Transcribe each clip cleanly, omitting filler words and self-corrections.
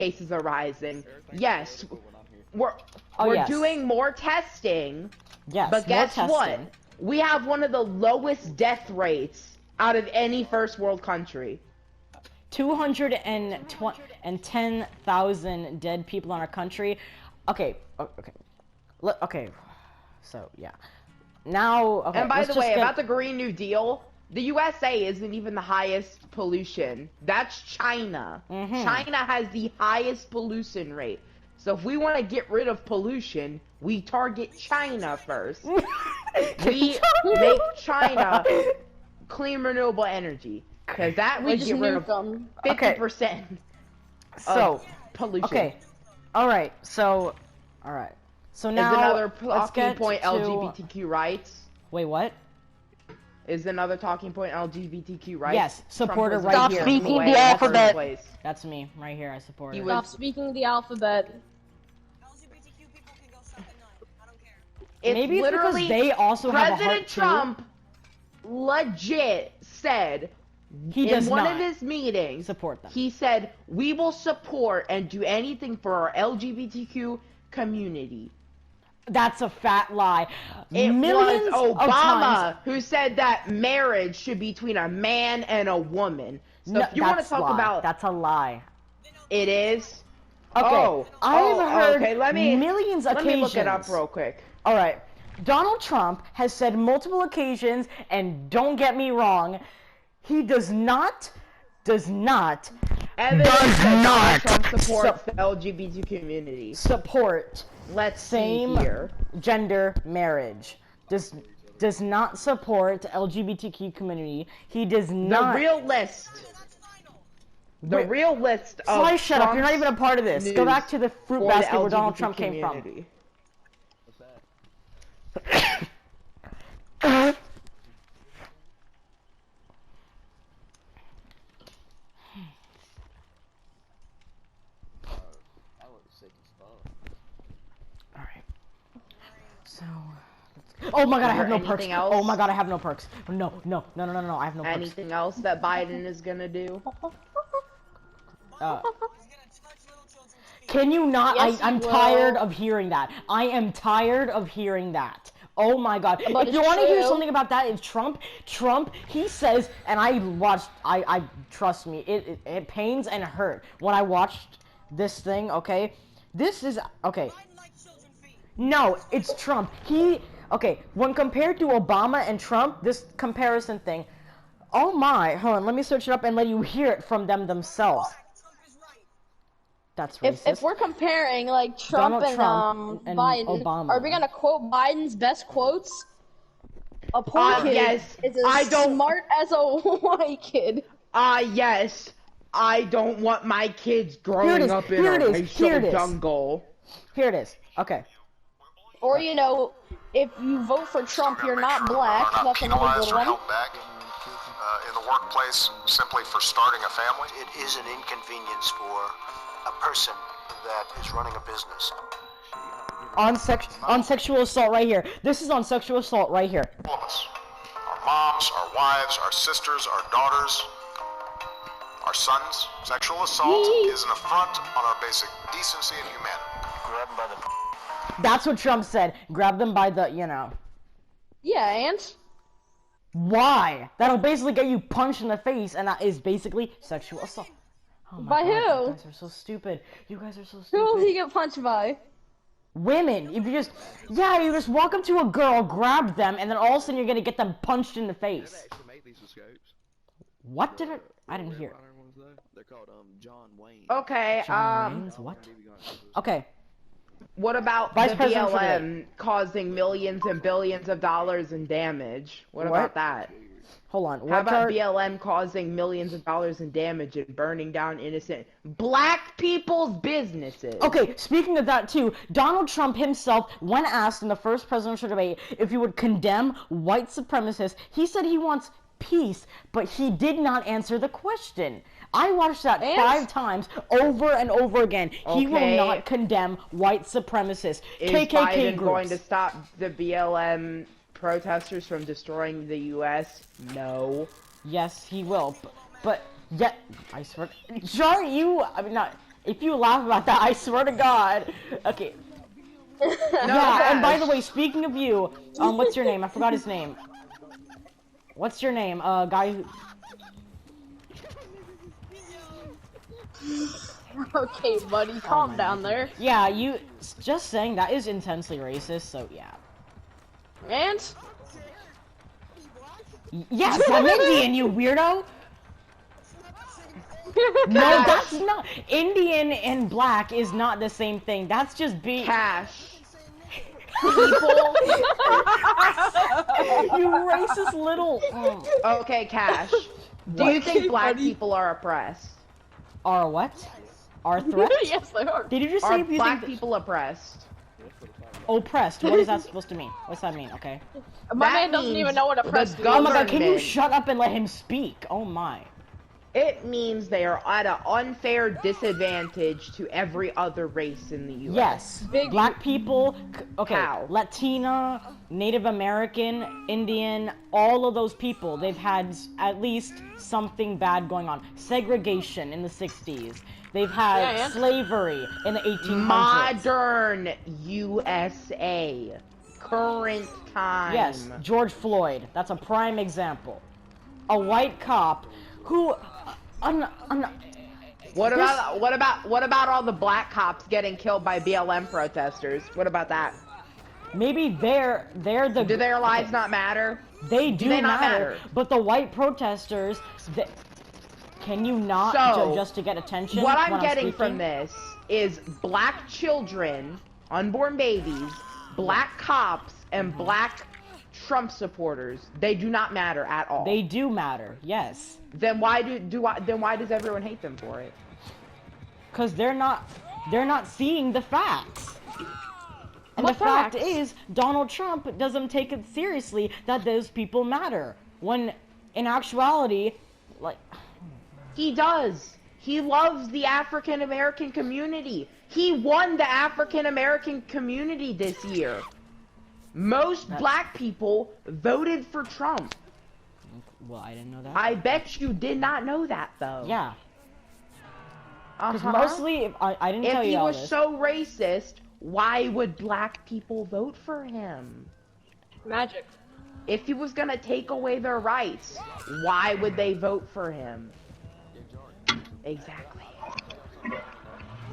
cases are rising. Yes, we're yes. doing more testing. Yes, but guess more what? testing. We have one of the lowest death rates out of any first world country. 210,000 dead people in our country. Okay. So yeah. Now, okay. And by the way, about the Green New Deal, the USA isn't even the highest pollution. That's China. China has the highest pollution rate. So if we want to get rid of pollution, we target China first. We make China clean renewable energy. Because that would get rid of 50% of pollution. Okay. Alright, so now, is another let's talking get point to... LGBTQ rights? Wait, what? Is another talking point LGBTQ rights? Yes, supporter right Stop here. speaking the alphabet. That's me, right here, I support it. Stop speaking the alphabet. LGBTQ people can go suck a nut. I don't care. Maybe it's because they also have a heart President Trump legit said in one of his meetings, support them. He said, we will support and do anything for our LGBTQ community. That's a fat lie. It Millions was of Obama times. who said that marriage should be between a man and a woman. So No, if you want to talk about... That's a lie. It is? Okay. I've heard Let millions of occasions. me look it up real quick. Alright. Donald Trump has said multiple occasions, and don't get me wrong, he does not support the LGBT community. Support same gender marriage. Does not support LGBTQ community. He does not. The real list. The real list of Sly, shut up. You're not even a part of this. Go back to the fruit basket where Donald Trump came from. Alright. So, oh my god, I have no perks. Oh my god, I have no perks. No, I have no perks. Anything else that Biden is gonna do? Can you not? Yes, I'm tired of hearing that. I am tired of hearing that. Oh my god. But if you want to hear something about that, it's Trump, he says, and I trust me, it pains and hurt when I watched this thing, okay? This is, okay. No, it's Trump. When compared to Obama and Trump, this comparison thing, oh my, hold on, let me search it up and let you hear it from them themselves. That's racist. If we're comparing like Trump and Biden, Obama. are we gonna quote Biden's best quotes? A poor kid is as smart as a white kid. Yes. I don't want my kids growing up in a racial jungle. Here it is. Okay. Or you know, if you vote for Trump, you're not black. That's another good one. In the workplace simply for starting a family. It is an inconvenience for a person that is running a business. On sexual assault right here. This is on sexual assault right here. All of us. Our moms, our wives, our sisters, our daughters, our sons. Sexual assault is an affront on our basic decency and humanity. Grab them by the... That's what Trump said. Grab them by the, you know. Yeah, and? Why? That'll basically get you punched in the face, and that is basically sexual assault. Oh my by God, who? You guys are so stupid. You guys are so stupid. Who will he get punched by? Women. If you just, you just walk up to a girl, grab them, and then all of a sudden you're gonna get them punched in the face. What did it? I didn't hear. They're called John Wayne. Okay. John Wayne's what? Okay. What about Vice the President BLM causing millions and billions of dollars in damage? What about that? Hold on. How about BLM causing millions of dollars in damage and burning down innocent black people's businesses? Okay, speaking of that too, Donald Trump himself, when asked in the first presidential debate if he would condemn white supremacists, he said he wants peace, but he did not answer the question. I watched that 5 times over and over again. Okay. He will not condemn white supremacists. Is KKK Biden groups. going to stop the BLM protesters from destroying the U.S.? No. Yes, he will. But yeah, I swear. Jar, I mean, not. If you laugh about that, I swear to God. Okay. No, Yeah, and by the way, speaking of you, what's your name? I forgot his name. What's your name? Guy who... Okay, buddy, calm down there. Yeah, you... Just saying, that is intensely racist, so yeah. And? Yes, I'm Indian, you weirdo! No, that's not... Indian and black is not the same thing. That's just being... Cash. People. You racist little... Okay, Cash. Do you think black people are oppressed? Are what? Are threats? Yes, they are. Did you just Are say if you black think... people oppressed? Oppressed? What is that supposed to mean? What's that mean? Okay. My That man doesn't means even know what oppressed the means. Oh my god, can you government- shut up and let him speak? Oh my. It means they are at an unfair disadvantage to every other race in the U.S. Yes. Big- Black people, okay, How? Latina, Native American, Indian, all of those people, they've had at least something bad going on. Segregation in the 60s. They've had Yeah, and- slavery in the 1800s. Modern USA. Current time. Yes, George Floyd. That's a prime example. A white cop who... What about all the black cops getting killed by BLM protesters? What about that? Maybe they're the... Do their lives not matter? They do they not matter. matter? But the white protesters... Can you not So, just to get attention? What I'm when getting speaking? from this is black children, unborn babies, black cops, and black Trump supporters. They do not matter at all. They do matter, yes. Then why does everyone hate them for it? Because they're not seeing the facts. And What the fact facts? is, Donald Trump doesn't take it seriously that those people matter. When, in actuality, like... He does. He loves the African American community. He won the African American community this year. Most black people voted for Trump. Well, I didn't know that. I bet you did not know that, though. Yeah. Because Uh-huh. mostly, I didn't tell If you he all was this. so racist, why would black people vote for him? Magic. If he was gonna take away their rights, why would they vote for him? Exactly.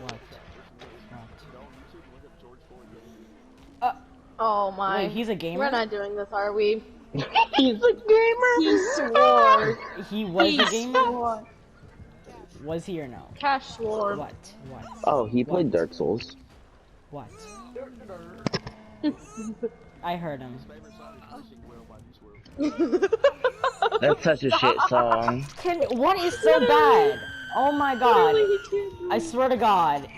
What? Oh my. Wait, he's a gamer? We're not doing this, are we? He's a gamer. He swore. He was He a gamer? swore. Was he or no? Cash swore. What? What? Oh, he played What? Dark Souls. What? I heard him. That's such a shit song. What is so bad? Oh my god. I swear to God.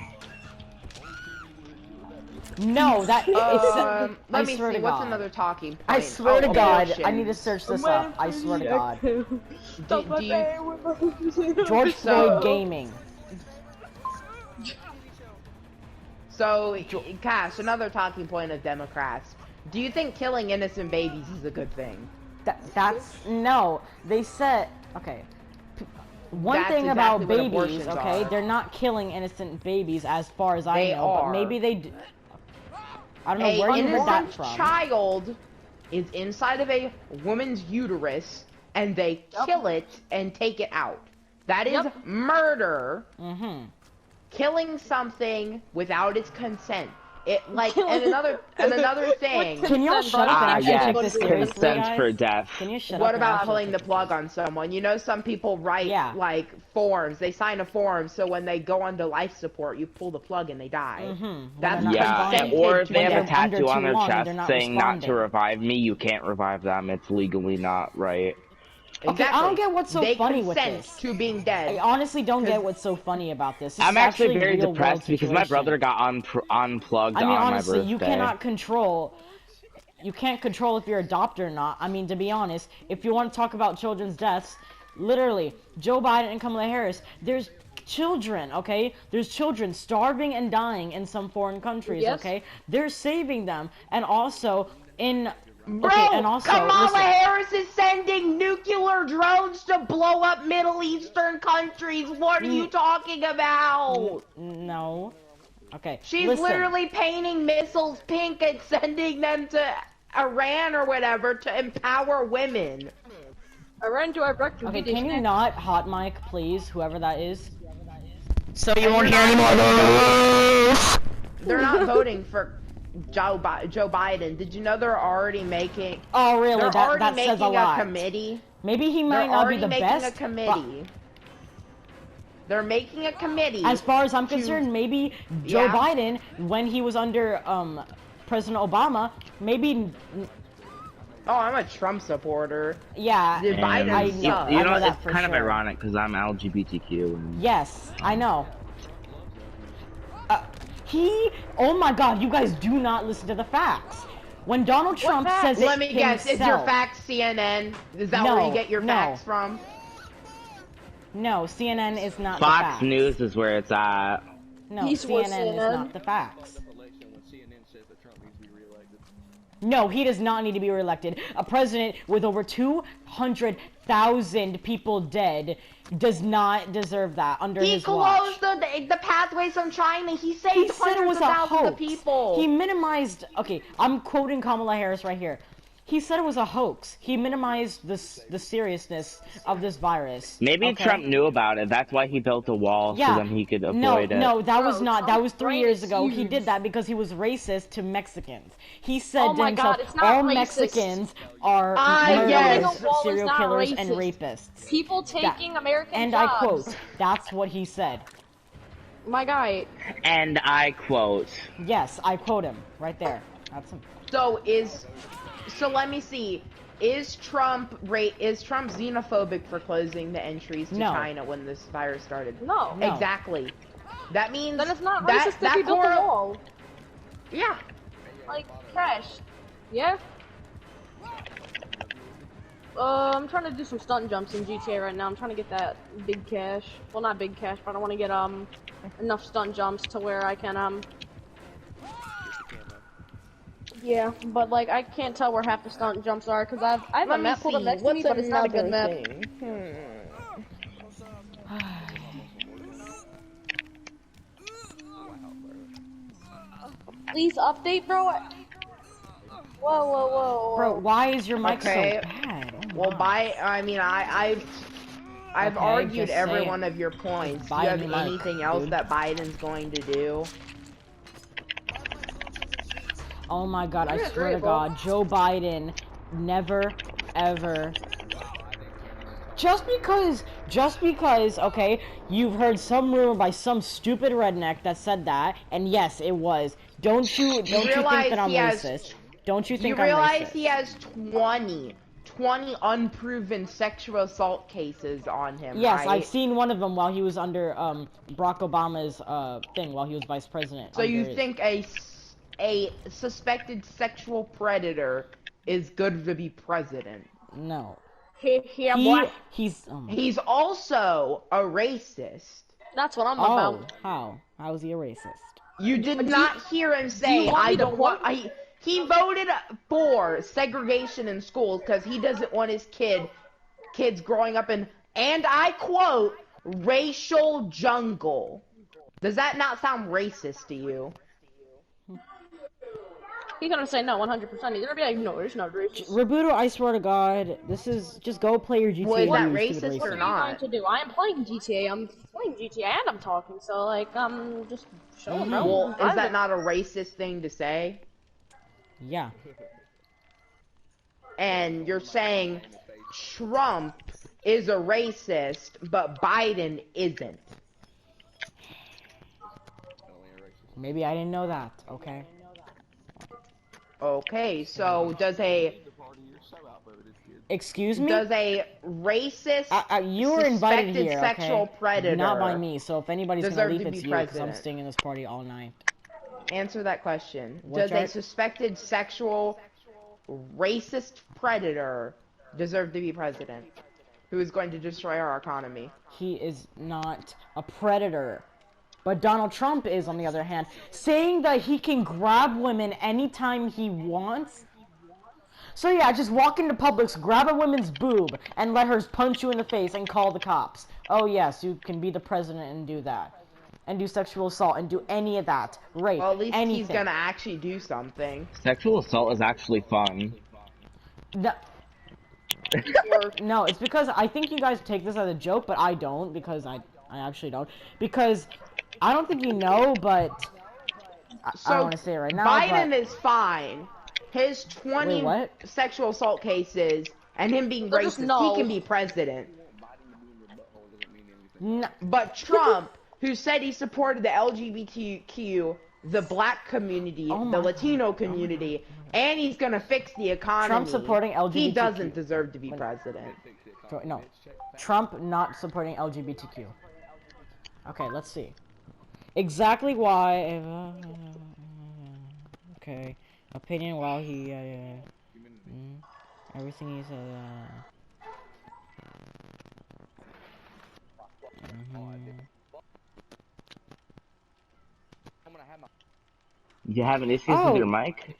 No, that Let I me swear see. to What's God. another talking point? I swear to Oh, God, abortion. I need to search this up. I swear to God. Do you, George Floyd Gaming. so, Cash, another talking point of Democrats. Do you think killing innocent babies is a good thing? That's no. They said okay. One That's thing exactly about what babies, abortions okay, are. they're not killing innocent babies as far as I They know, but are. maybe they do. I don't know An where you heard that innocent from. child is inside of a woman's uterus, and they kill it and take it out. That is murder. Mm-hmm. Killing something without its consent. It like and another thing. Can y'all shut up and actually take this seriously, Consent guys? for death. Can you shut What up? and about actually pulling the take plug on someone? You know, some people write Yeah. like forms. They sign a form, so when they go onto life support, you pull the plug and they die. Mhm. That's When they're not Yeah, consented or if to they have a death. under tattoo on too their long and chest they're not saying not to responding. revive me, you can't revive them. It's legally not right. Okay, I don't get what's so they funny with consent this. to being dead. I honestly don't get what's so funny about this. This I'm is actually very real-world depressed because my situation. brother got unplugged I mean, on honestly, my birthday. you cannot control. You can't control if you're adopted or not. I mean, to be honest, if you want to talk about children's deaths, literally, Joe Biden and Kamala Harris, there's children, okay? There's children starving and dying in some foreign countries, Yes. okay? They're saving them, and also in Bro, okay, and also, Kamala listen. Harris is sending nuclear drones to blow up Middle Eastern countries. What are you talking about? No. Okay, She's listen. literally painting missiles pink and sending them to Iran or whatever to empower women. Iran to Iraq. Okay, can you not hot mic, please, whoever that is? So you won't hear any more of those. They're not voting for Joe Biden. Did you know they're already making? Oh, really? They're already that making says a lot. committee. Maybe he might not be the best. They're already making a committee. They're making a committee. As far as I'm concerned, maybe Joe Biden, when he was under President Obama, maybe. Oh, I'm a Trump supporter. Yeah, Biden I know. You know, that it's for kind of sure. ironic because I'm LGBTQ. And... Yes, I know. Oh my God, you guys do not listen to the facts. When Donald Trump says it Let me guess, is your himself- facts CNN? Is that No, where you get your no. facts from? No, CNN is not Fox the facts. News is where it's at. No, He's with CNN is CNN. not the facts. When CNN says that Trump needs to be reelected. No, he does not need to be reelected. A president with over 200,000 people dead does not deserve that under He his watch. closed the pathways from China. He saved He said it was hundreds of a thousands of hoax. people. He minimized. Okay, I'm quoting Kamala Harris right here. He said it was a hoax. He minimized the seriousness of this virus. Maybe okay? Trump knew about it. That's why he built a wall so then he could avoid it. No, that was Bro, not. That was 3 Trump's years ago. brain is He did huge. that because he was racist to Mexicans. He said Oh to my himself, God, it's not all racist. Mexicans are yes. murderers, Building a wall is serial not killers, and racist. rapists. People taking American And jobs. I quote, that's what he said. My guy. And I quote. Yes, I quote him right there. That's him. So let me see. Is Trump xenophobic for closing the entries to No. China when this virus started? No. No. Exactly. That means Then it's not that, racist if he built a wall. Yeah. Like, cash. Yeah? I'm trying to do some stunt jumps in GTA right now. I'm trying to get that big cash. Well, not big cash, but I want to get, enough stunt jumps to where I can, Yeah, but, like, I can't tell where half the stunt jumps are, because I have a map pulled up next to me, but it's not a good map. Please update, bro. Whoa, whoa, whoa. Bro, why is your mic Okay. so bad? Oh Well, my. I've Okay, argued just every say it. one of your points. Do Buy you a have new mic, anything else dude. that Biden's going to do? Oh my God, I You're swear to agreeable. God, Joe Biden never, ever. Just because, okay, you've heard some rumor by some stupid redneck that said that, and yes, it was. Don't you think that I'm racist? Don't you think You I'm realize racist? he has 20 unproven sexual assault cases on him, Yes, right? I've seen one of them while he was under Barack Obama's thing, while he was vice president. So you under his- think a suspected sexual predator is good to be president? No. Yeah, boy. He's oh my- He's also a racist. That's what I'm Oh, about. how is he a racist? You did not hear him say, want me I to don't want... quote- He voted for segregation in schools because he doesn't want his kids growing up in, and I quote, racial jungle. Does that not sound racist to you? He's gonna say no, 100%. He's gonna be like, no, it's not racist. Robuto, I swear to God, this is just go play your GTA. Well, is that you racist stupid or What are you not? going to do? I am playing GTA. I'm playing GTA and I'm talking. So like, just show him. Well, is that not a racist thing to say? Yeah. And you're saying Trump is a racist, but Biden isn't. Maybe I didn't know that. Okay. Okay, so does a Excuse me? racist you were invited suspected here, sexual okay? predator Not by me, so if anybody's gonna deserve leave, to it's be you, because I'm president? staying in this party all night. Answer that question. What, Does a Jart? suspected sexual racist predator deserve to be president? Who is going to destroy our economy? He is not a predator. But Donald Trump is, on the other hand, saying that he can grab women anytime he wants. So yeah, just walk into Publix, grab a woman's boob, and let her punch you in the face and call the cops. Oh yes, you can be the president and do that. And do sexual assault and do any of that. Rape, Well, at least anything. he's gonna actually do something. Sexual assault is actually fun. No, Or no, it's because I think you guys take this as a joke, but I don't, because I actually don't. Because I don't think you know, but I don't want to say it right now, Biden but... is fine. His 20 Wait, what? sexual assault cases and him being They're just racist, no. he can be president. No. But Trump, who said he supported the LGBTQ, the black community, Oh the my Latino community, and he's gonna fix the economy, Trump supporting LGBTQ. he doesn't deserve to be president. No. Trump not supporting LGBTQ. Okay, let's see. Exactly why... Okay. Opinion while he... everything he said... You having issues Oh. with your mic?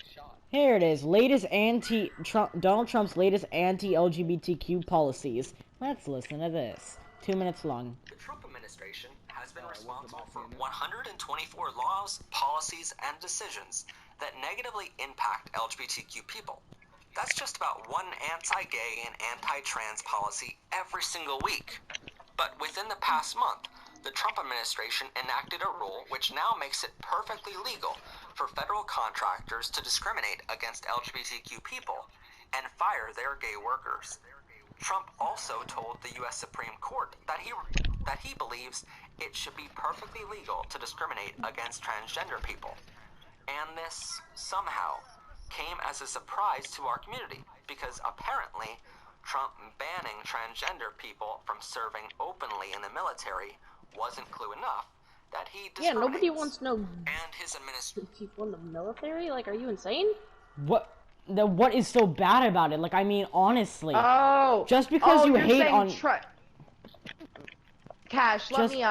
Here it is. Latest Donald Trump's latest anti-LGBTQ policies. Let's listen to this. 2 minutes long. The Trump administration has been responsible for 124 laws, policies, and decisions that negatively impact LGBTQ people. That's just about one anti-gay and anti-trans policy every single week. But within the past month, the Trump administration enacted a rule which now makes it perfectly legal for federal contractors to discriminate against LGBTQ people and fire their gay workers. Trump also told the U.S. Supreme Court that he believes it should be perfectly legal to discriminate against transgender people. And this, somehow, came as a surprise to our community, because apparently, Trump banning transgender people from serving openly in the military wasn't clue enough that he yeah, discriminates. nobody wants no And his administration. people in the military. Like, are you insane? What is so bad about it? Like, I mean, honestly. Oh, Just because you you're hate saying on... Cash, let Just- me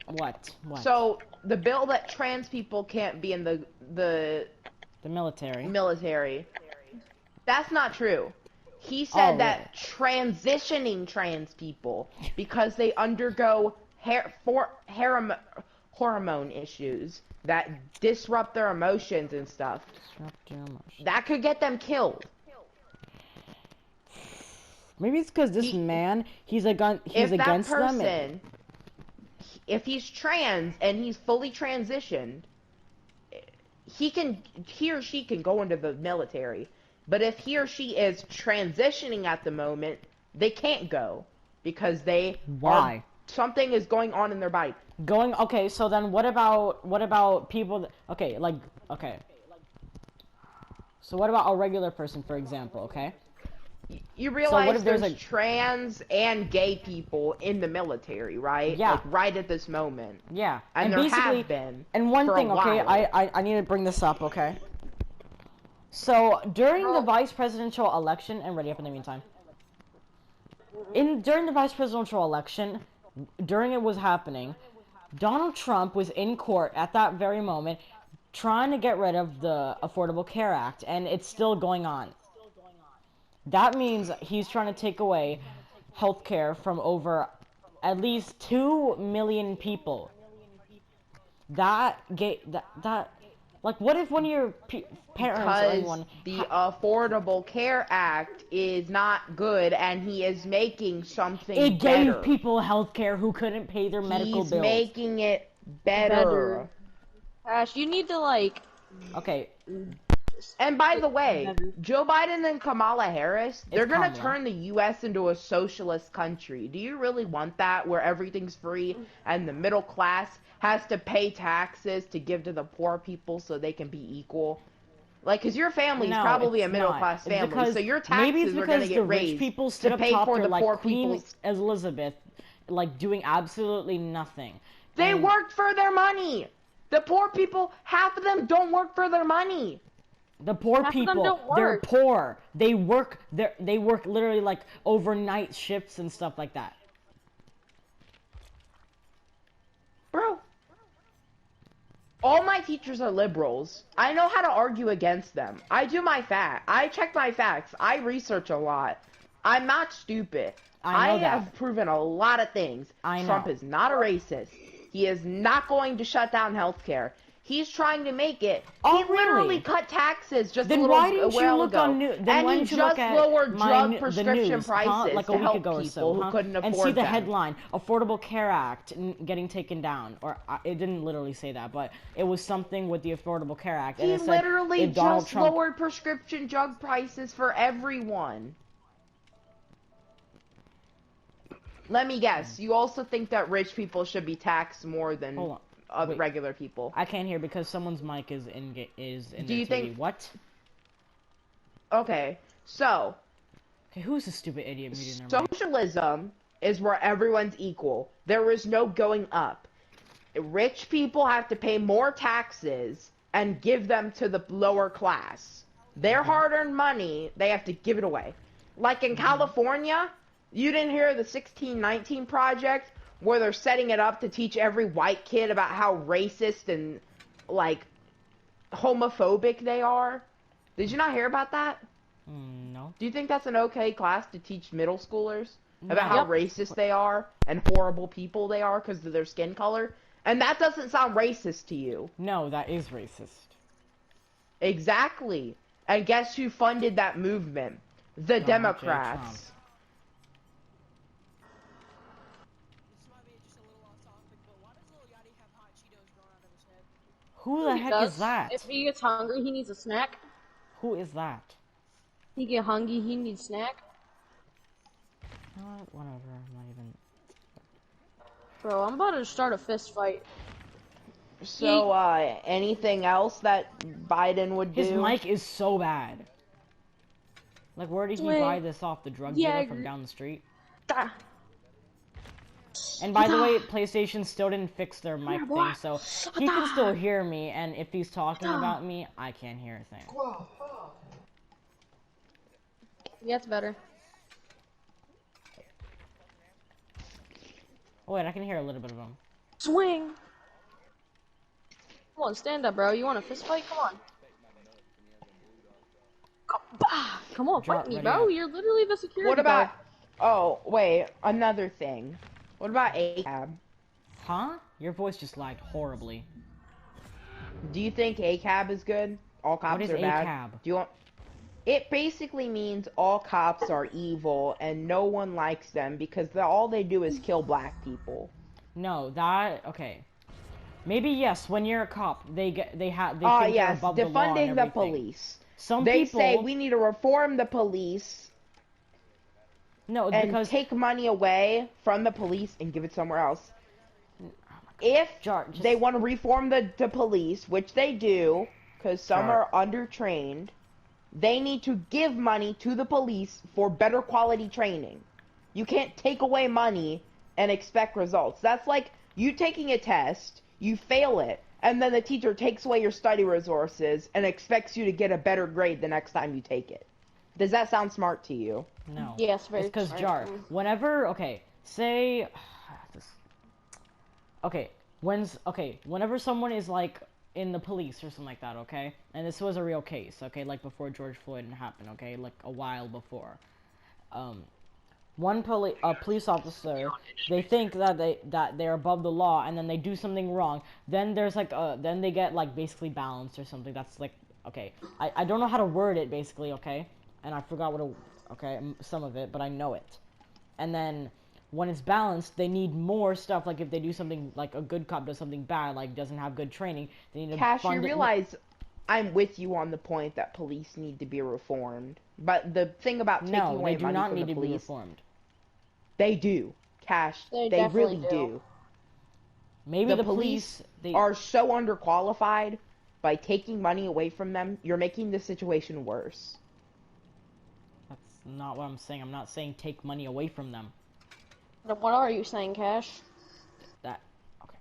What? So the bill that trans people can't be in the The military. military. That's not true. He said Oh, that transitioning trans people, because they undergo hormone issues that disrupt their emotions and stuff, Disrupt your emotions. that could get them killed. Maybe it's because this man, he's If against that them. person, if he's trans and he's fully transitioned, he or she can go into the military. But if he or she is transitioning at the moment, they can't go because Why? Something is going on in their body. Okay, so then what about people that, okay. So what about a regular person, for example, okay? You what realize if there's there's a- trans and gay people in the military, right? Yeah. Like right at this moment. Yeah. And there basically, have been and one for a thing, okay, while. I need to bring this up, okay? So during the vice presidential election, and ready up in the meantime. During the vice presidential election, during it was happening, Donald Trump was in court at that very moment trying to get rid of the Affordable Care Act, and it's still going on. That means he's trying to take away health care from over at least 2 million people. Like, what if one of your parents or Because anyone... the Affordable Care Act is not good, and he is making something It better. gave people health care who couldn't pay their medical He's bills. making it better. Ash, you need to, like... Okay, And by the way, Joe Biden and Kamala Harris, they're gonna Kamala. turn the U.S. into a socialist country. Do you really want that, where everything's free and the middle class has to pay taxes to give to the poor people so they can be equal? Like, cause your family's No, probably a it's middle not. class It's family, because- so your maybe it's taxes are gonna because the get rich raised people stood to up pay top for there the like poor Queen people's. Elizabeth, like doing absolutely nothing. They And- worked for their money. The poor people, half of them don't work for their money. The poor Half of them people, don't they're work. poor. They work literally like overnight shifts and stuff like that. Bro. All my teachers are liberals. I know how to argue against them. I do my I check my facts. I research a lot. I'm not stupid. I know that. have proven a lot of things. I know. Trump is not a racist. He is not going to shut down healthcare. He's trying to make it. Oh, He literally really? cut taxes just Then a little why didn't you while look ago. on news? Then And why he didn't you just look at lowered drug the prescription news, prices like a to week help ago or people so, who couldn't afford and see the them. headline: Affordable Care Act getting taken down, or it didn't literally say that, but it was something with the Affordable Care Act. And He it said literally if Donald just Trump, lowered prescription drug prices for everyone. Let me guess. You also think that rich people should be taxed more than Hold on. other Wait. regular people? I can't hear because someone's mic is in Do their you TV. think- What? Okay, so Okay, who's the stupid idiot muting their mic? socialism is where everyone's equal. There is no going up. Rich people have to pay more taxes and give them to the lower class. Their hard-earned money, they have to give it away. Like in California, you didn't hear the 1619 project where they're setting it up to teach every white kid about how racist and, like, homophobic they are? Did you not hear about that? No. Do you think that's an okay class to teach middle schoolers about how Yep. racist they are and horrible people they are because of their skin color? And that doesn't sound racist to you. No, that is racist. Exactly. And guess who funded that movement? The Donald J. Democrats. Trump. This might be just a little off topic, but why does Lil Yachty have hot Cheetos growing out of his head? Who the heck is that? If he gets hungry, he needs a snack. Who is that? He get hungry, he needs snack. Whatever. I'm not even. Bro, I'm about to start a fist fight. So, anything else that Biden would do? His mic is so bad. Like, where did he Wait. buy this off? The drug Yeah, dealer from down the street? Ah. And by the way, PlayStation still didn't fix their mic thing, so he can still hear me, and if he's talking about me, I can't hear a thing. Yeah, it's better. Oh wait, I can hear a little bit of him. Swing! Come on, stand up, bro. You want a fist fight? Come on. Come on, Jart, fight me, ready bro. up. You're literally the security What about... guard. Oh, wait. Another thing. What about ACAB? Huh? Your voice just lagged horribly. Do you think ACAB is good? All cops is are bad? ACAB? Do you want... It basically means all cops are evil and no one likes them because all they do is kill black people. No, okay. Maybe yes, when you're a cop, they think Yes, they're above the law and defunding the everything. police. Some They people say we need to reform the police no and because take money away from the police and give it somewhere else. If Jart, just- they want to reform the police, which they do, because some Jart. are undertrained, they need to give money to the police for better quality training. You can't take away money and expect results. That's like you taking a test, you fail it, and then the teacher takes away your study resources and expects you to get a better grade the next time you take it. Does that sound smart to you? no. Yes, very It's because smart. Jart, whenever say whenever someone is like in the police or something like that, okay? And this was a real case, okay? Like before George Floyd happened, okay? Like a while before. A police officer, they think that they're above the law, and then they do something wrong. Then there's like then they get like basically balanced or something. That's like okay. I don't know how to word it basically, okay? And I forgot some of it, but I know it. And then when it's balanced, they need more stuff. Like if they do something, like a good cop does something bad, like doesn't have good training, they need to Cash, you fund it. realize I'm with you on the point that police need to be reformed. But the thing about taking No, away they do money not from need the to be police, reformed. they do. Cash, They they really definitely do. do. Maybe The the police they are so underqualified. By taking money away from them, you're making the situation worse. That's not what I'm saying. I'm not saying take money away from them. What are you saying, Cash? That okay.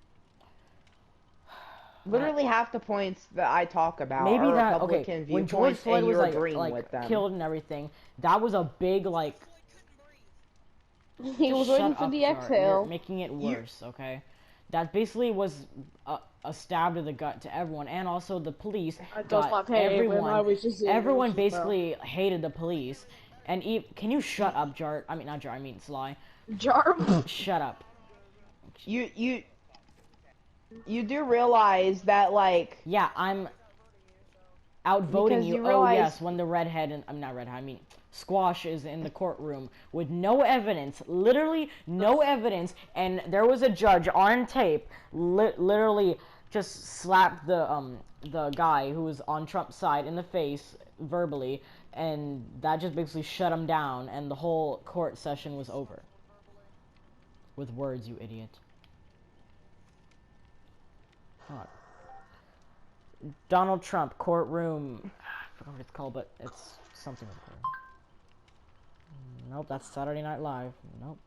Literally half the points that I talk about Maybe are that Republican okay. When George viewpoints, Floyd and was you're like agreeing with them. killed and everything, that was a big like. He was Shut waiting for up, the Jart. exhale. You're making it worse, okay? that basically was a stab to the gut to everyone, and also the police Does not pay when I was just everyone basically hated the police. And can you shut up, Jart? I mean, not Jart. I mean, Sly. Jar. Shut up. You do realize that, like... Yeah, I'm outvoting Because you. you Oh realize- yes, when the redhead and I'm not redhead. I mean, Squash is in the courtroom with no evidence, literally no evidence, and there was a judge on tape, literally just slapped the guy who was on Trump's side in the face verbally, and that just basically shut him down, and the whole court session was over. With words, you idiot. God. Donald Trump courtroom. I forgot what it's called, but it's something like that. Nope, that's Saturday Night Live. Nope.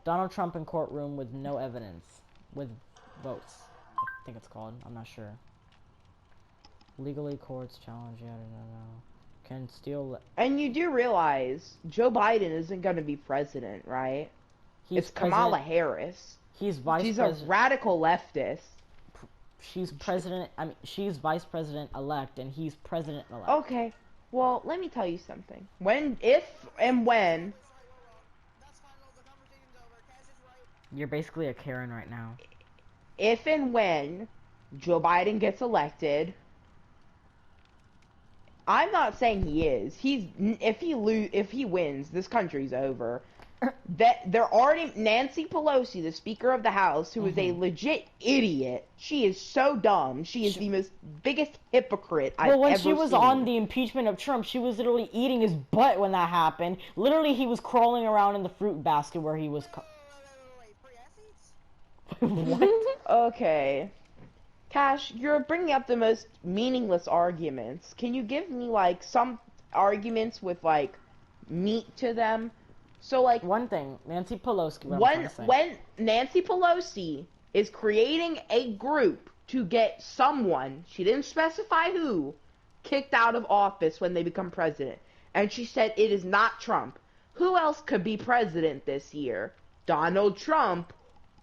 Donald Trump in courtroom with no evidence. With votes. I think it's called. I'm not sure. Legally courts challenge. Yeah, no. Can steal. And you do realize Joe Biden isn't going to be president, right? It's Kamala Harris. He's vice She's president. a radical leftist. She's president. I mean, she's vice president elect, and he's president elect. Okay. Well, let me tell you something. If and when You're basically a Karen right now. if and when Joe Biden gets elected, I'm not saying he is. If he wins, this country's over. They're already Nancy Pelosi, the Speaker of the House, who is a legit idiot. She is so dumb. She is the biggest hypocrite I've ever seen. Well, when she was on the impeachment of Trump, she was literally eating his butt when that happened. Literally, he was crawling around in the fruit basket where he was. What? Okay. Cash, you're bringing up the most meaningless arguments. Can you give me, like, some arguments with, like, meat to them? So, like... One thing, Nancy Pelosi... When Nancy Pelosi is creating a group to get someone, she didn't specify who, kicked out of office when they become president, and she said it is not Trump. Who else could be president this year? Donald Trump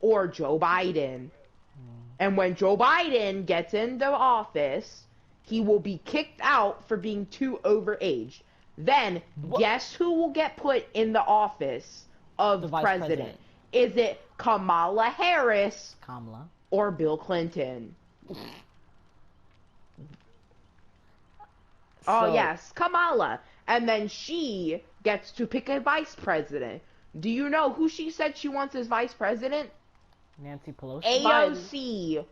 or Joe Biden? And when Joe Biden gets into office, he will be kicked out for being too overaged. Then, guess who will get put in the office of The vice president? Is it Kamala Harris or Bill Clinton? Oh, yes, Kamala. And then she gets to pick a vice president. Do you know who she said she wants as vice president? Nancy Pelosi? AOC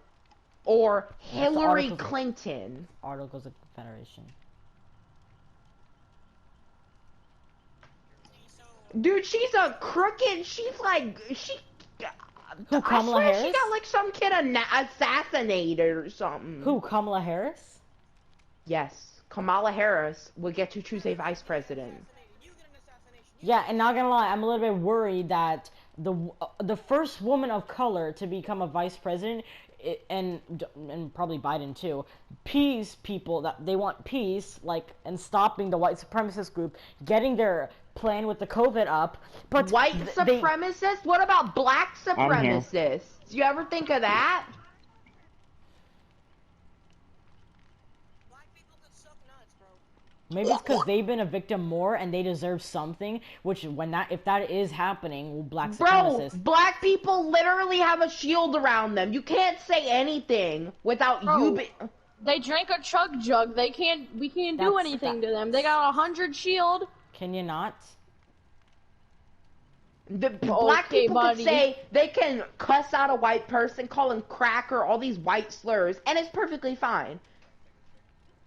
or Hillary Clinton. Articles of Confederation. Dude, she's a crooked. She's like Who, Kamala Harris? She got like some kid assassinated or something. Who, Kamala Harris? Yes, Kamala Harris will get to choose a vice president. Yeah, and not gonna lie, I'm a little bit worried that the first woman of color to become a vice president, and probably Biden too, peace people, that they want peace, like, and stopping the white supremacist group getting their plan with the COVID up, but white supremacists? What about black supremacists? Do you ever think of that? Maybe it's because they've been a victim more and they deserve something, which if that is happening, black supremacists... Bro, black people literally have a shield around them. You can't say anything without They drank a chug jug. We can't do anything to them. They got 100 shield. Can you not? Black people can say, they can cuss out a white person, call him cracker, all these white slurs, and it's perfectly fine.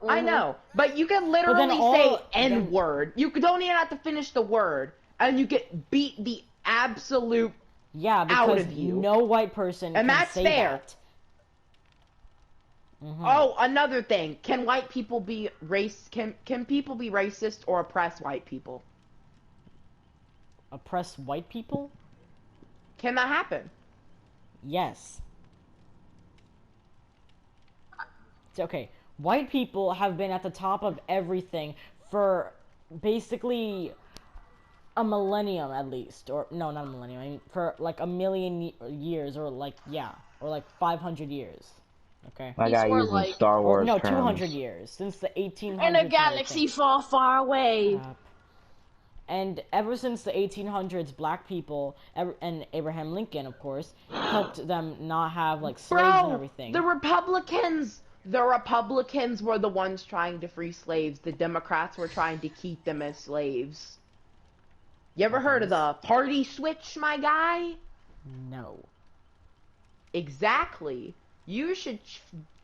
I know, but you can literally say N-word. You don't even have to finish the word, and you get beat the absolute out of you. No white person and can that's say fair. That. Oh, another thing. Can white people be Can people be racist or oppress white people? Oppress white people? Can that happen? Yes. Okay. White people have been at the top of everything for basically a millennium at least, or no, not a millennium. I mean, for like a million years, or like or like 500 years. Okay. My He guy swore, using like- Star Or Wars no, terms. 200 years since the 1800s. In a and galaxy everything. far, far away. And ever since the 1800s, black people and Abraham Lincoln, of course, helped them not have like slaves and everything. The Republicans were the ones trying to free slaves. The Democrats were trying to keep them as slaves. You ever heard of the party switch, my guy? No. Exactly. You should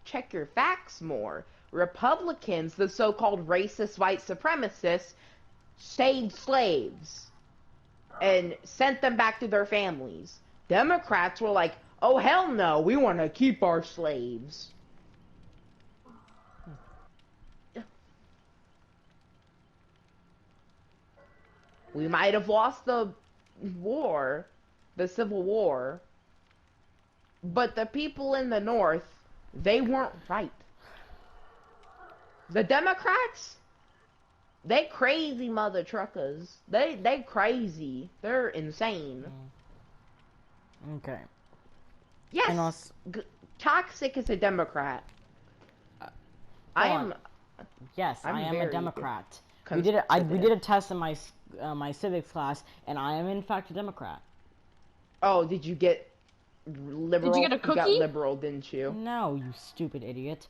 check your facts more. Republicans, the so-called racist white supremacists, saved slaves and sent them back to their families. Democrats were like, oh hell no, we want to keep our slaves. We might have lost the war, the Civil War, but the people in the North, they weren't right. The Democrats, they crazy mother truckers. They crazy. They're insane. Okay. Yes, Toxic is a Democrat. I am. Yes, I'm I am a very Democrat. We did a test in my my civics class, and I am in fact a Democrat. Oh, did you get liberal? Did you get a You got cookie? liberal, didn't you? No, you stupid idiot.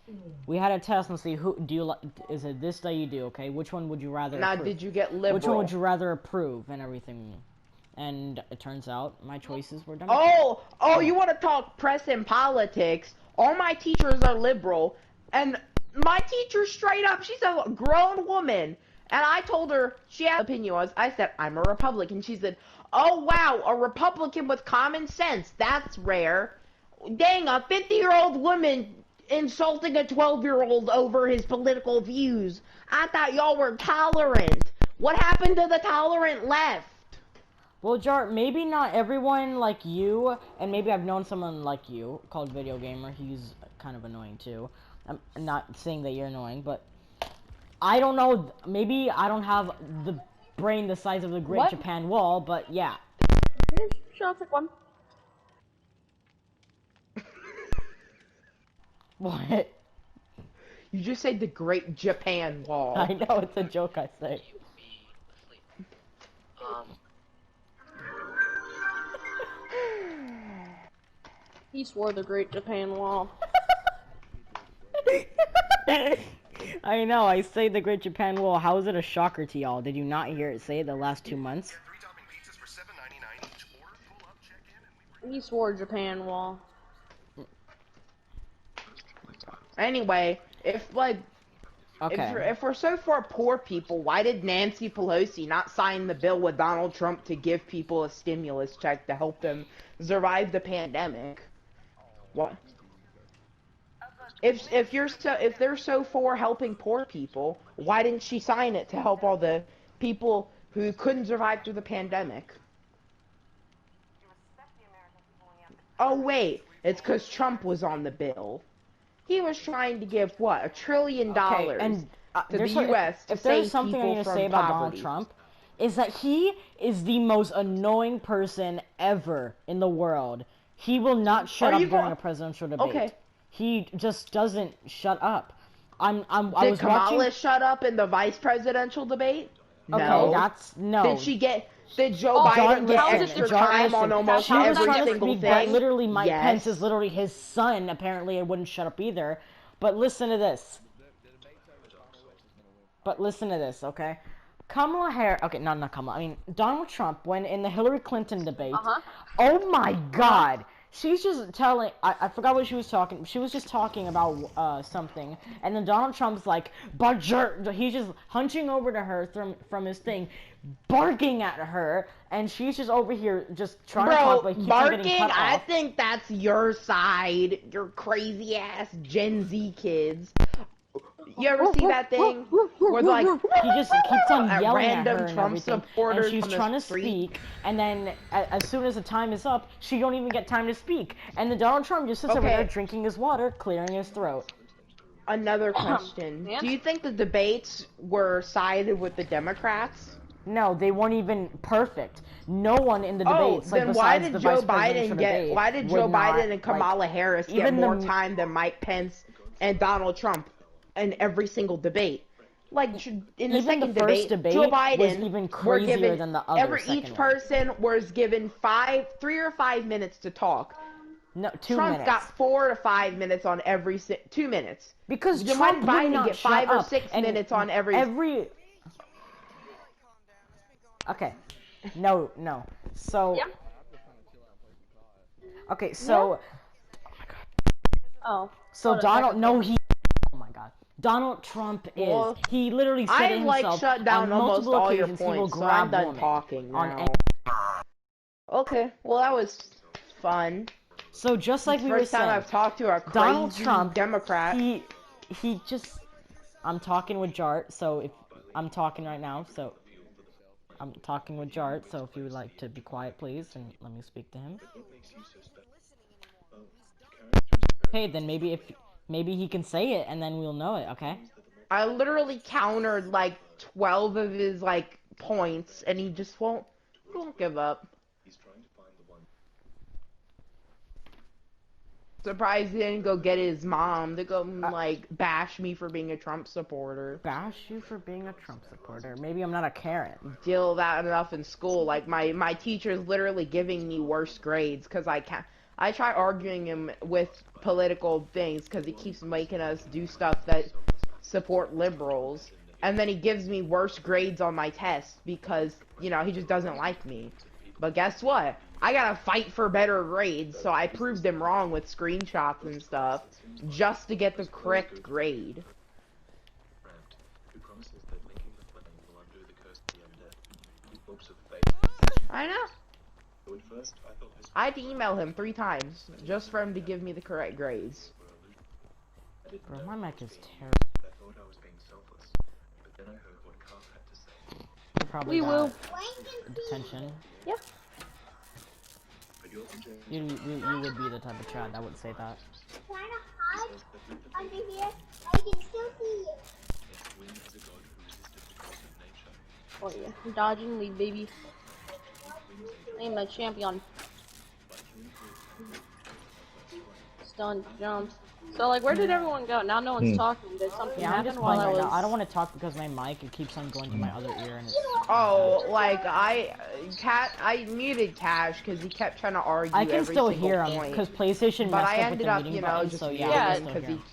We had a test and see who do you like. Is it this that you do? Okay, which one would you rather? Now, approve? did you get liberal? Which one would you rather approve and everything? And it turns out my choices were Democrat. Oh, you want to talk press and politics? All my teachers are liberal, and my teacher straight up, she's a grown woman, and I told her she had opinion was. I said I'm a Republican. She said, "Oh wow, a Republican with common sense. That's rare. Dang, a 50-year-old woman insulting a 12-year-old over his political views. I thought y'all were tolerant. What happened to the tolerant left?" Well, Jart, maybe not everyone like you, and maybe I've known someone like you called Video Gamer. He's kind of annoying too. I'm not saying that you're annoying, but I don't know. Maybe I don't have the brain the size of the Great What? Japan Wall, but yeah. Sure, I'll take one. What? You just said the Great Japan Wall. I know it's a joke. I say. He swore the Great Japan Wall. I know. I say the Great Japan Wall. How is it a shocker to y'all? Did you not hear it say it the last 2 months? He swore Japan Wall. Anyway, if we're so for poor people, why did Nancy Pelosi not sign the bill with Donald Trump to give people a stimulus check to help them survive the pandemic? What? If they're so for helping poor people, why didn't she sign it to help all the people who couldn't survive through the pandemic? Oh wait, it's because Trump was on the bill. He was trying to give what, $1 trillion and to the U.S. If to there's save something I people need to from say about poverty. Donald Trump, is that he is the most annoying person ever in the world. He will not shut up during a presidential debate. Okay. He just doesn't shut up. I Did was Kamala watching. shut up in the vice presidential debate? Okay, No. that's no. Did Joe Biden get extra time on almost She was every trying to single speak, but thing? literally Mike Yes. Pence is literally his son, apparently, and wouldn't shut up either. But listen to this. Okay? Kamala Harris, okay, not Kamala, I mean, Donald Trump, when in the Hillary Clinton debate, oh my god, she's just telling, I forgot what she was talking, she was just talking about something, and then Donald Trump's like, he's just hunching over to her from his thing, barking at her, and she's just over here just trying to talk, but keeps on getting barking, cut off. I think that's your side, your crazy ass Gen Z kids. You ever see that thing where like he just keeps on at yelling at random her and Trump everything, supporters and she's on the trying to street? speak, and then as soon as the time is up, she don't even get time to speak, and then Donald Trump just sits over Okay. there drinking his water, clearing his throat. Another question. Do you think the debates were sided with the Democrats? No, they weren't even perfect. No one in the Oh, debates, like then why besides did the Joe vice presidential Biden get? debate, Why did would Joe not, Biden and Kamala like, Harris get even more the- time than Mike Pence and Donald Trump in every single debate? Like in the even second the first debate, debate Joe was Biden even were crazier given than the other each second one. person was given 3 or 5 minutes to talk. No, 2 Trump minutes. got 4 to 5 minutes on every 2 minutes. Because Then Trump why would did Biden not get shut 5 or up, 6 and minutes on every? Okay. No. So. Yeah. Okay, so. Oh. So Hold on, Donald, second. no, he. Oh my God. Donald Trump is. Well, He literally said I it himself. like shut down on almost multiple all your occasions, he will points, so grab I'm done women talking on now. Okay, well that was fun. So just like we were First time saying, I've talked to a crazy Donald Trump, Democrat. He just. I'm talking with Jart, so if I'm talking right now, so I'm talking with Jart, so if you would like to be quiet, please, and let me speak to him. Okay, then maybe he can say it, and then we'll know it. Okay. I literally countered like 12 of his like points, and he just won't give up. Surprised he didn't go get his mom to go like bash me for being a Trump supporter. Bash you for being a Trump supporter? Maybe I'm not a Karen. Deal that enough in school. Like my teacher's literally giving me worse grades because I can't. I try arguing him with political things because he keeps making us do stuff that support liberals, and then he gives me worse grades on my tests because he just doesn't like me. But guess what? I gotta fight for better grades, so I proved him wrong with screenshots and stuff just to get the correct grade. I know. I had to email him 3 times just for him to give me the correct grades. Bro, my mic is terrible. Probably We will. Detention. Yep. You would be the type of Chad that would say that. Trying to hide under here. I can still see you. Oh yeah. Dodge and lead, baby. I'm a champion. Stunt jump. So like, where did everyone go? Now no one's talking. Did something Yeah, I'm happen just while playing I right was? now. I don't want to talk because my mic, it keeps on going to my other ear and it's... Oh, like I muted Cash because he kept trying to argue. I can every still single hear him point. because PlayStation But messed I up with ended the up, meeting you know, button, just so muting yeah, I him can still because hear he. him.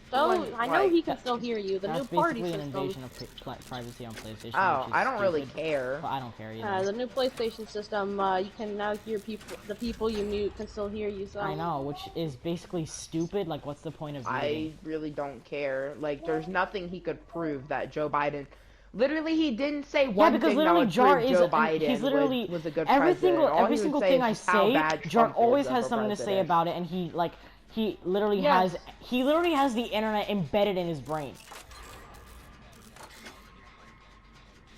So I know like- he can still hear you. The That's new party basically an system. invasion of privacy on PlayStation. Oh, which is I don't really stupid, care. But I don't care either. The new PlayStation system, you can now hear people. The people you mute can still hear you. So I know, which is basically stupid. Like, what's the point of I muting? really don't care. Like, there's nothing he could prove that Joe Biden. Literally, he didn't say Yeah, one because thing that literally would Jar prove is Joe Biden he's literally was a good every president. All every he would single say thing is I just how say, bad Jar Trump always is has of a something to say president. about it, and he literally Yes. has the internet embedded in his brain.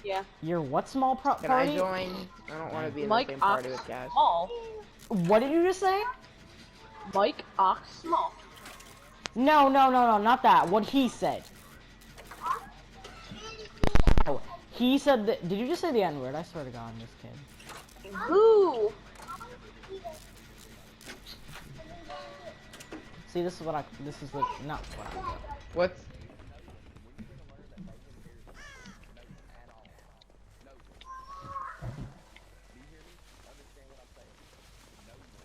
yeah. Your what small Can party? I join? I don't want to be in Mike the same party Ox with Cash. Small. What did you just say? Mike Ox Small. No, not that. What he said. Oh, he said that. Did you just say the N-word? I swear to God, this kid. Boo! See, this is what this is like, not what I do. What's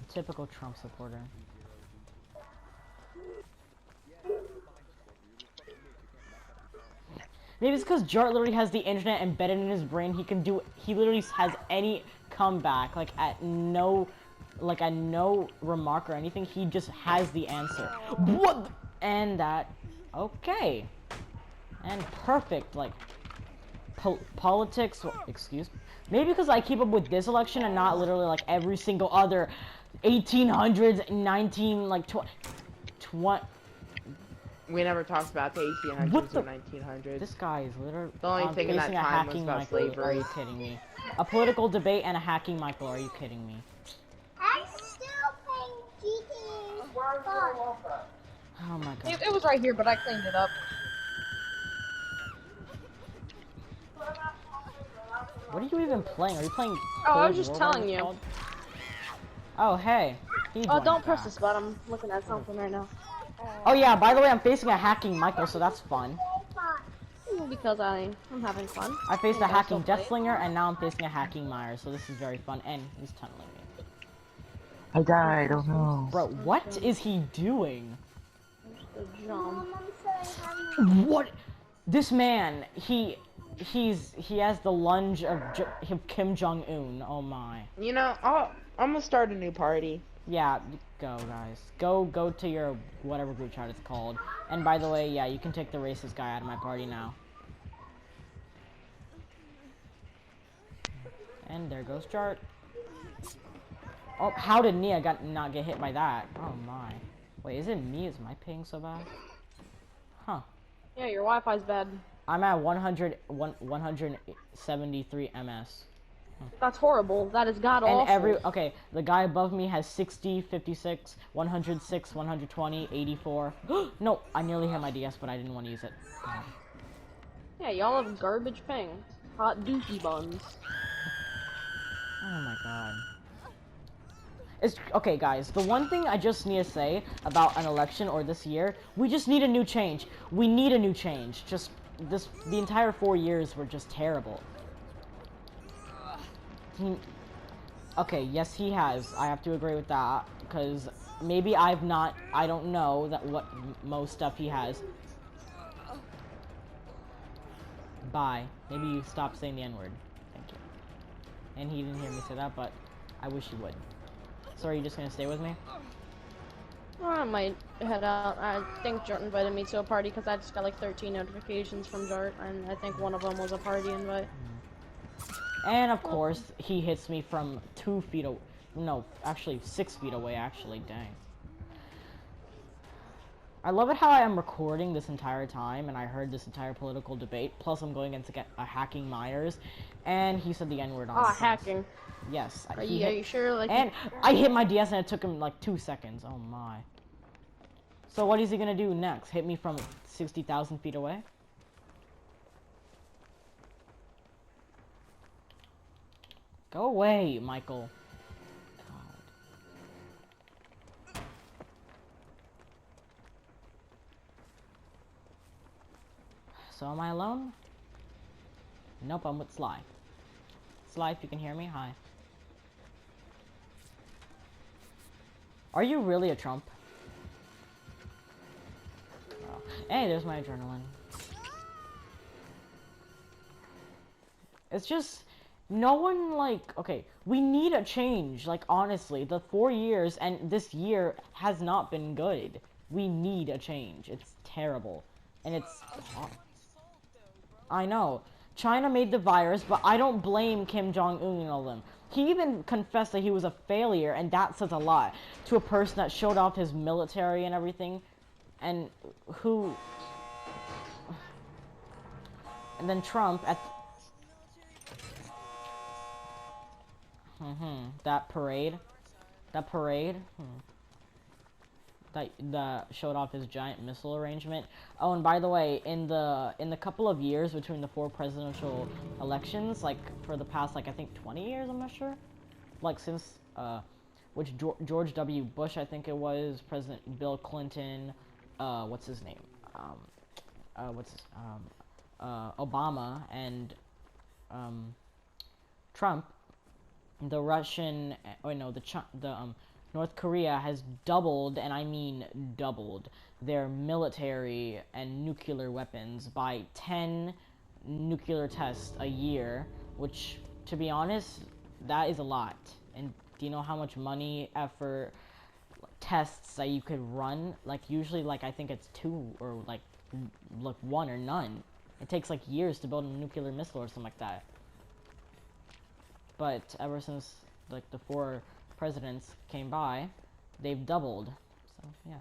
Typical Trump supporter. Maybe it's because Jart literally has the internet embedded in his brain. He literally has any comeback, like at no remark or anything. He just has the answer. What? And that, okay. And perfect, like, politics, excuse me. Maybe because I keep up with this election and not literally like every single other 1800s, 19, like, 20. we never talked about the 1800s What the- or 1900s. This guy is literally The only thing in that facing a time was hacking about Michael. Are slavery. you kidding me? A political debate and a hacking Michael. Are you kidding me? I'm still playing GTA 5. Oh my God. It was right here, but I cleaned it up. What are you even playing? Are you playing? Oh, I was Cold just War, telling whatever it's you. called? Oh, hey. He Oh, joined don't press back. this button. I'm looking at something right now. Oh yeah, by the way, I'm facing a hacking Michael, so that's fun. Because I'm having fun. I faced a Think I'll still hacking play it. Deathslinger, and now I'm facing a hacking Myers, so this is very fun, and he's tunneling me. I died, oh no. Bro, what is he doing? The jump. What? This man, he has the lunge of Kim Jong-un. Oh my. You know, I'm gonna start a new party. Yeah, go guys. Go to your whatever group chat it's called. And by the way, yeah, you can take the racist guy out of my party now. And there goes Jart. Oh, how did Nia not get hit by that? Oh my. Wait, is it me? Is my ping so bad? Huh. Yeah, your Wi-Fi's bad. I'm at 173 ms. That's horrible. That is god And awful. okay, the guy above me has 60, 56, 106, 120, 84. No, I nearly hit my DS, but I didn't want to use it. Yeah, y'all have garbage ping. Hot dookie buns. Oh my god. It's okay, guys. The one thing I just need to say about an election or this year, we just need a new change. We need a new change. Just the entire 4 years were just terrible. Okay, yes, he has. I have to agree with that because maybe I don't know that what most stuff he has. Bye. Maybe you stop saying the N-word. Thank you. And he didn't hear me say that, but I wish he would. So are you just gonna stay with me? I might head out. I think Jart invited me to a party because I just got like 13 notifications from Jart, and I think one of them was a party invite. And of course, he hits me from 2 feet away. No, actually 6 feet away, actually. Dang. I love it how I am recording this entire time, and I heard this entire political debate. Plus, I'm going against a hacking Myers, and he said the N-word on his hacking. Yes. Are you sure? Like, and I hit my DS, and it took him like 2 seconds. Oh my. So what is he gonna do next? Hit me from 60,000 feet away? Go away, Michael. God. So am I alone? Nope, I'm with Sly. Sly, if you can hear me, hi. Are you really a Trump? Oh. Hey, there's my adrenaline. It's just, no one, like, okay, we need a change, like, honestly. The 4 years and this year has not been good. We need a change. It's terrible. And it's hard. I know. China made the virus, but I don't blame Kim Jong-un and all them. He even confessed that he was a failure, and that says a lot to a person that showed off his military and everything, and who... And then Trump at... That parade. That showed off his giant missile arrangement. Oh, and by the way, in the couple of years between the 4 presidential elections, like for the past, like I think 20 years, I'm not sure, like since George W. Bush, I think it was, President Bill Clinton, what's his name, Obama, and Trump, the Russian, North Korea has doubled, and I mean doubled, their military and nuclear weapons by 10 nuclear tests a year, which, to be honest, that is a lot. And do you know how much money, effort, tests that you could run? Like, usually, like, I think it's 2 or, like 1 or none. It takes, like, years to build a nuclear missile or something like that. But ever since, like, the 4 presidents came by, they've doubled. So, yeah.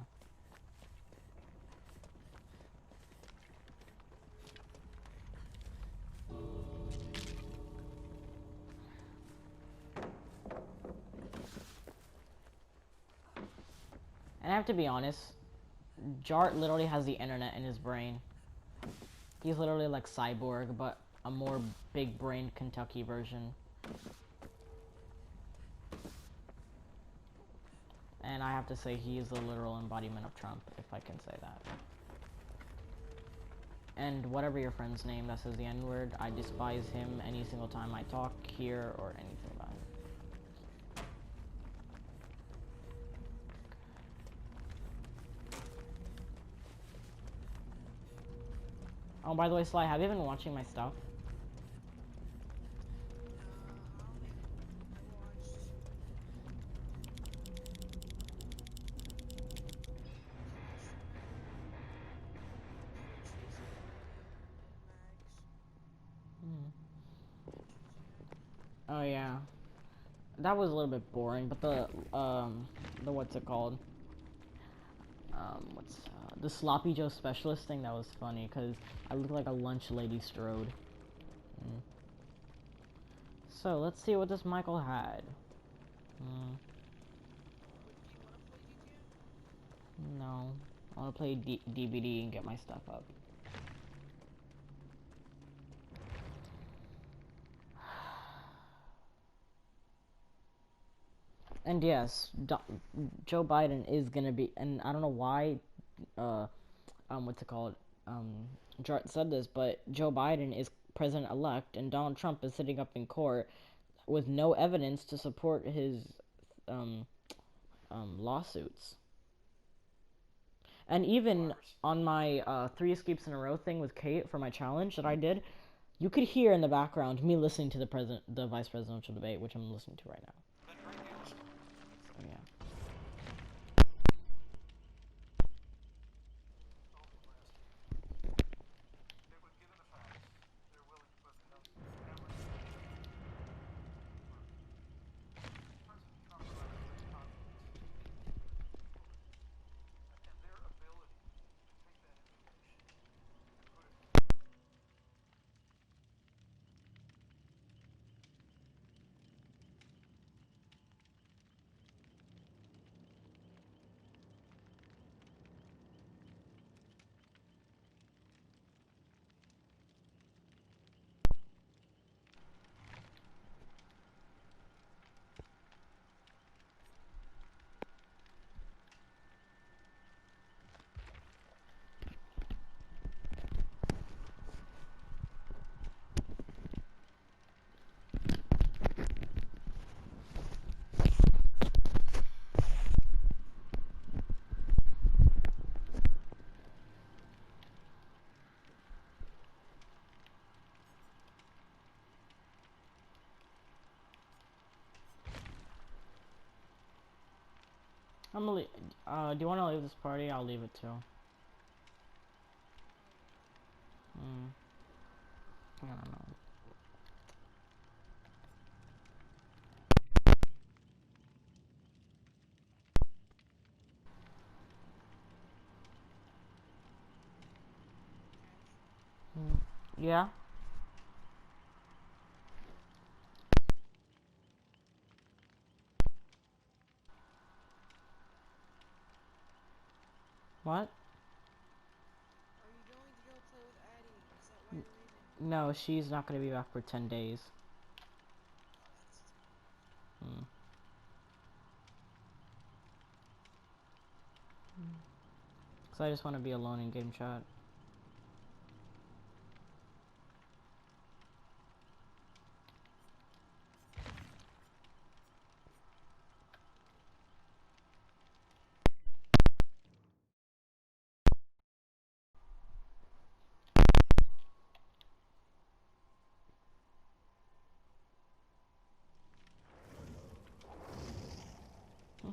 And I have to be honest, Jart literally has the internet in his brain. He's literally like Cyborg, but a more big-brained Kentucky version. And I have to say he is the literal embodiment of Trump, if I can say that. And whatever your friend's name that says the N-word, I despise him any single time I talk, hear, or anything about him. Oh, by the way, Sly, have you been watching my stuff? Oh yeah, that was a little bit boring, but the what's it called? The Sloppy Joe Specialist thing, that was funny, because I look like a lunch lady strode. So, let's see what this Michael had. No. I want to play DBD and get my stuff up. And yes, Joe Biden is gonna be, and I don't know why, what's it called? Jart said this, but Joe Biden is president-elect, and Donald Trump is sitting up in court with no evidence to support his, lawsuits. And even on my 3 escapes in a row thing with Kate for my challenge that I did, you could hear in the background me listening to the vice presidential debate, which I'm listening to right now. So yeah. I'm gonna do you want to leave this party? I'll leave it too. I don't know. Yeah? What? Are you going to go play with Addie? Is that why you're leaving? No, she's not gonna be back for 10 days. So I just want to be alone in game chat.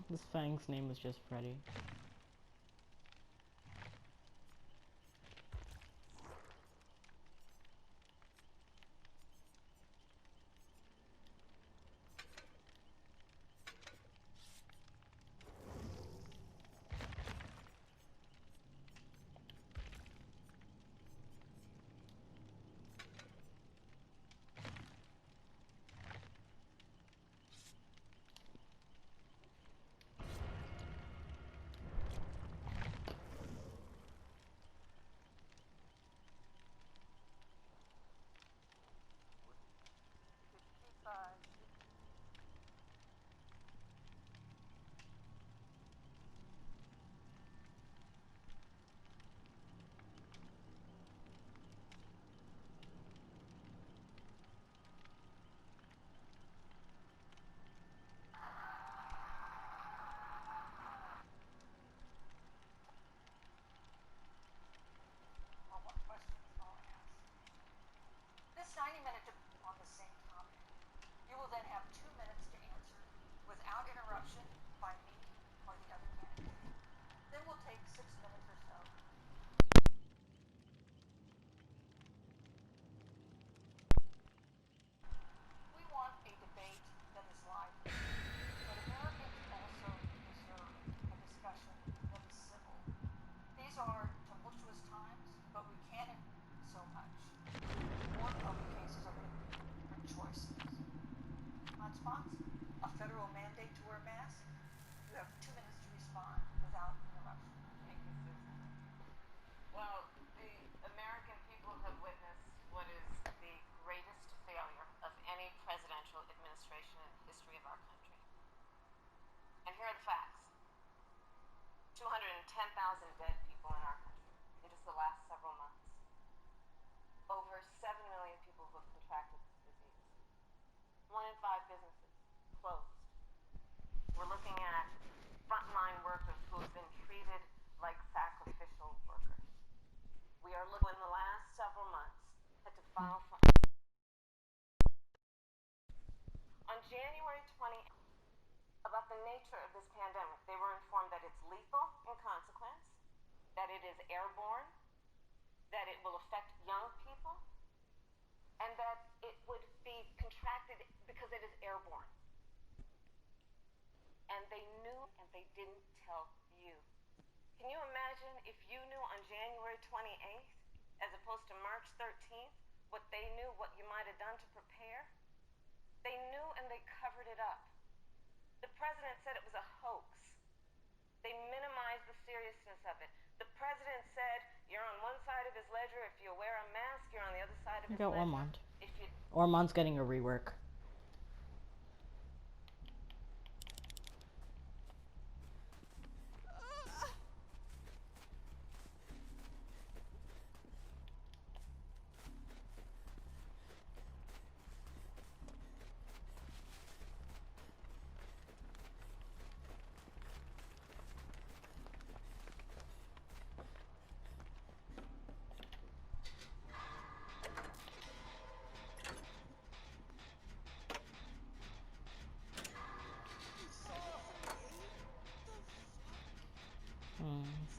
This Fang's name was just Freddy. will then have 2 minutes to answer without interruption by me or the other candidate. Then we'll take 6 minutes or so. We want a debate that is lively, but Americans also deserve a discussion that is civil. These are tumultuous times, but we can't so much. More public cases are going to be different choices. Hotspots? A federal mandate to wear masks? You have 2 minutes to respond without interruption. Thank you, Susan. Well, the American people have witnessed what is the greatest failure of any presidential administration in the history of our country. And here are the facts. 210,000 dead people in our country in just the last several months. Over 7 million people who have contracted this disease. 1 in 5 businesses closed. We're looking at frontline workers who have been treated like sacrificial workers. We are looking in the last several months had to file for. On January 28th, about the nature of this pandemic, they were informed that it's lethal in consequence, that it is airborne, that it will affect young people, and that it would be contracted because it is airborne. And they knew, and they didn't tell you. Can you imagine if you knew on January 28th, as opposed to March 13th, what they knew, what you might have done to prepare? They knew and they covered it up. The president said it was a hoax. They minimized the seriousness of it. The president said, you're on one side of his ledger if you wear a mask, you're on the other side of his ledger. Ormond. If you... Ormond's getting a rework.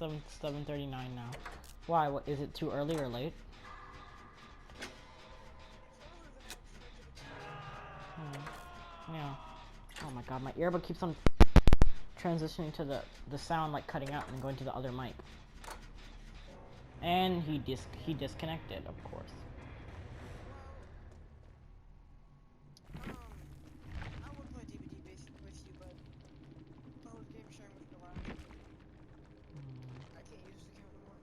It's 7:39 now. Why? What is it? Too early or late? Yeah. Oh my god, my earbud keeps on transitioning to the sound like cutting out and going to the other mic. And he disconnected, of course. I would play DVD with you, but I was game sharing with Galactic. I can't use the account anymore.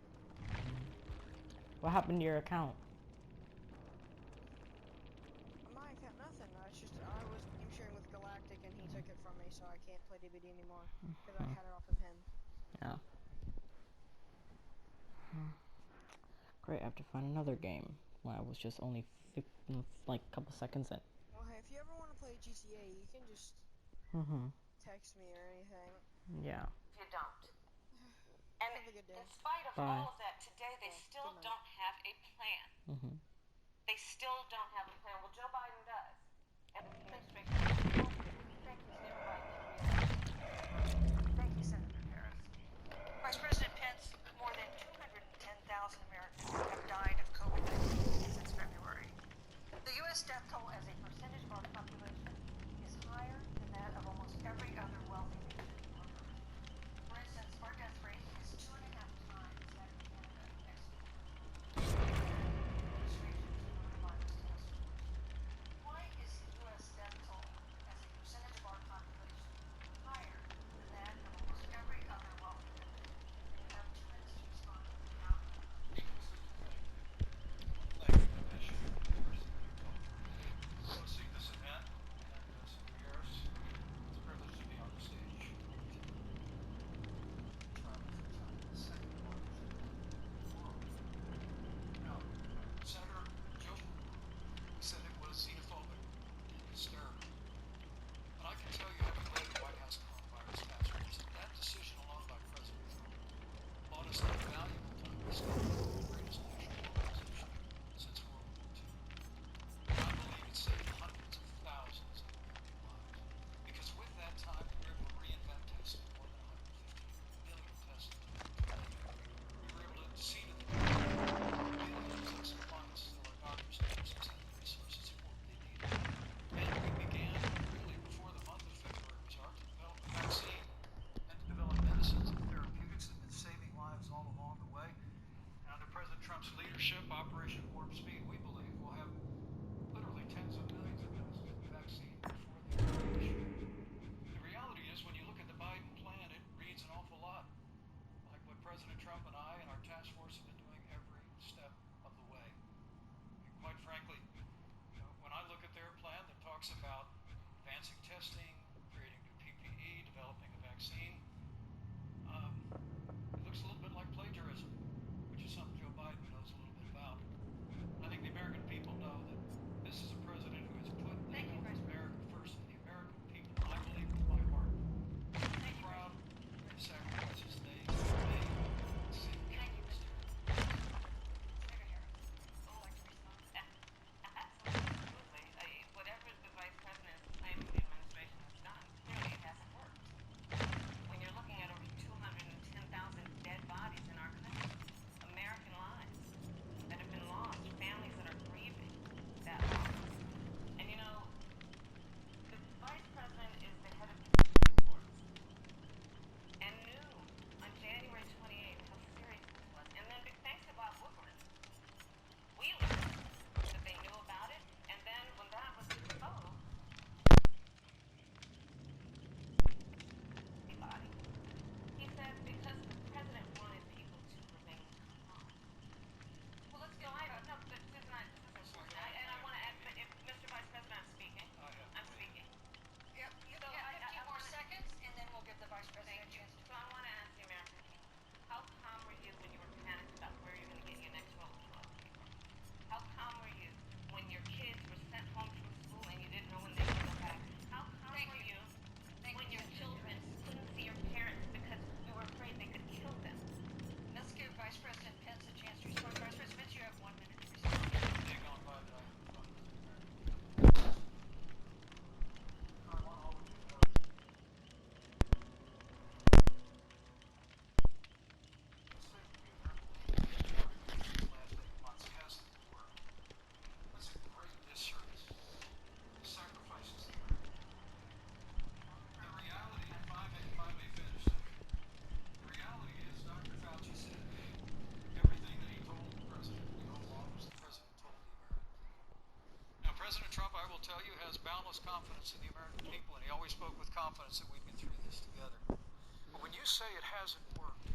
What happened to your account? My account, nothing. It's just I was game sharing with Galactic and he took it from me, so I can't play DVD anymore because I had it off of him. Yeah. Great, I have to find another game. Well, I was just only like a couple seconds in. Well, hey, if you ever want to play GTA, you can just text me or anything. Yeah. If you don't. And Have a good day. in spite of all of that, today they still don't have a plan. They still don't have a plan. Well, Joe Biden does. And the administration. Thank you, Senator Biden. Thank you, Senator Harris. Vice President Pence, more than 210,000 Americans have died of COVID-19 since February. The U.S. death toll as a percentage of our population is higher than that of almost every other wealthy nation on Earth. For instance, our death rate is 2.5 times that of Canada and Mexico. Why is the U.S. death toll Trump's leadership, Operation Warp Speed, we believe, will have literally tens of millions of doses of the vaccine before the end of the issue. The reality is, when you look at the Biden plan, it reads an awful lot like what President Trump and I and our task force have been doing every step of the way. And quite frankly, when I look at their plan that talks about advancing testing, creating new PPE, developing a vaccine, it looks a little bit like plagiarism, which is something Joe Biden knows a little bit about. I think the American people know that this is a president who has put the health of America first, and the American people, I believe with my heart, are proud of the sacrifices they made to save millions. Absolutely. Whatever the vice president claims the administration has done, clearly it hasn't worked. When you're looking at over 210,000 dead bodies in our country, American lives that have been lost, families that are grieving that loss. And you know, the vice president is the head of the task force and knew on January 28th how serious this was. And then thanks to Bob Woodward, we learned that they knew about it. And then when that was exposed, he said because the president wanted people to remain calm. Well, let's go. No, this is important. And I want to add, if Mr. Vice President, I'm speaking. I'm speaking. Yep, you have 15 more seconds, and then we'll give the Vice President a chance to So I want to ask the American people, how calm were you when you were panicked about where you're going to get your next roll of toilet paper? How calm were you when your kids were sent home from school and you didn't know when they would come back? How calm were you when your children couldn't see your parents because you were afraid they could kill them? Let's give Vice President Pence a chance to respond. Vice President Pence, you have 1 minute to respond. Dig on by that I have fun with the American people. I want all of you to know that the state of the American people these last 8 months hasn't worked. That's a great disservice. It sacrifices the American people. The reality, if I may finish, the reality is Dr. Fauci said everything that he told the president in the Oval Office, the president told the American people. Now, President Trump, I will tell you, has boundless confidence in the American people, and he always spoke with confidence that we'd get through this together. But when you say it hasn't worked,